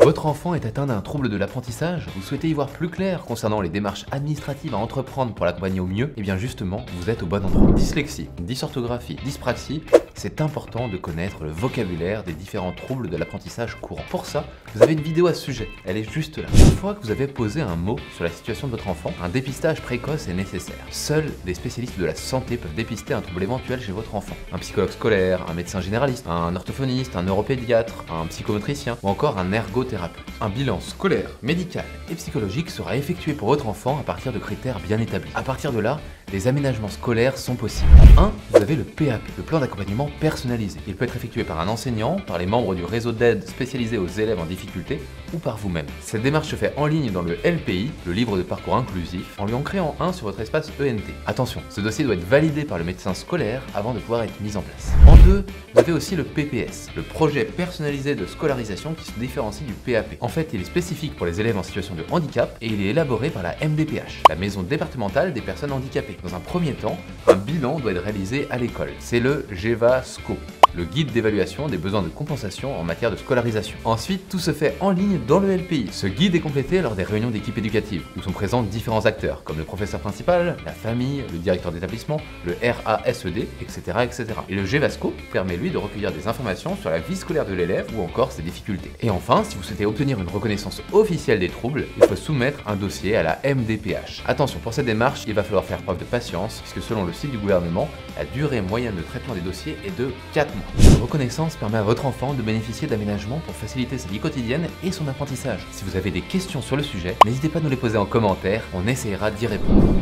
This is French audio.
Votre enfant est atteint d'un trouble de l'apprentissage? Vous souhaitez y voir plus clair concernant les démarches administratives à entreprendre pour l'accompagner au mieux? Eh bien justement, vous êtes au bon endroit. Dyslexie, dysorthographie, dyspraxie, c'est important de connaître le vocabulaire des différents troubles de l'apprentissage courant. Pour ça, vous avez une vidéo à ce sujet, elle est juste là. Une fois que vous avez posé un mot sur la situation de votre enfant, un dépistage précoce est nécessaire. Seuls des spécialistes de la santé peuvent dépister un trouble éventuel chez votre enfant. Un psychologue scolaire, un médecin généraliste, un orthophoniste, un neuropédiatre, un psychomotricien ou encore un ergothérapeute. Un bilan scolaire, médical et psychologique sera effectué pour votre enfant à partir de critères bien établis. À partir de là, des aménagements scolaires sont possibles. 1. Vous avez le PAP, le plan d'accompagnement personnalisé. Il peut être effectué par un enseignant, par les membres du réseau d'aide spécialisé aux élèves en difficulté ou par vous-même. Cette démarche se fait en ligne dans le LPI, le livre de parcours inclusif, en lui en créant un sur votre espace ENT. Attention, ce dossier doit être validé par le médecin scolaire avant de pouvoir être mis en place. En 2, vous avez aussi le PPS, le projet personnalisé de scolarisation qui se différencie du PAP. En fait, il est spécifique pour les élèves en situation de handicap et il est élaboré par la MDPH, la maison départementale des personnes handicapées. Dans un premier temps, un bilan doit être réalisé à l'école. C'est le GEVA-SCO, le guide d'évaluation des besoins de compensation en matière de scolarisation. Ensuite, tout se fait en ligne dans le LPI. Ce guide est complété lors des réunions d'équipe éducative, où sont présents différents acteurs, comme le professeur principal, la famille, le directeur d'établissement, le RASED, etc., etc. Et le GEVASCO permet lui de recueillir des informations sur la vie scolaire de l'élève ou encore ses difficultés. Et enfin, si vous souhaitez obtenir une reconnaissance officielle des troubles, il faut soumettre un dossier à la MDPH. Attention, pour cette démarche, il va falloir faire preuve de patience, puisque selon le site du gouvernement, la durée moyenne de traitement des dossiers est de 4 mois. Cette reconnaissance permet à votre enfant de bénéficier d'aménagements pour faciliter sa vie quotidienne et son apprentissage. Si vous avez des questions sur le sujet, n'hésitez pas à nous les poser en commentaire, on essaiera d'y répondre.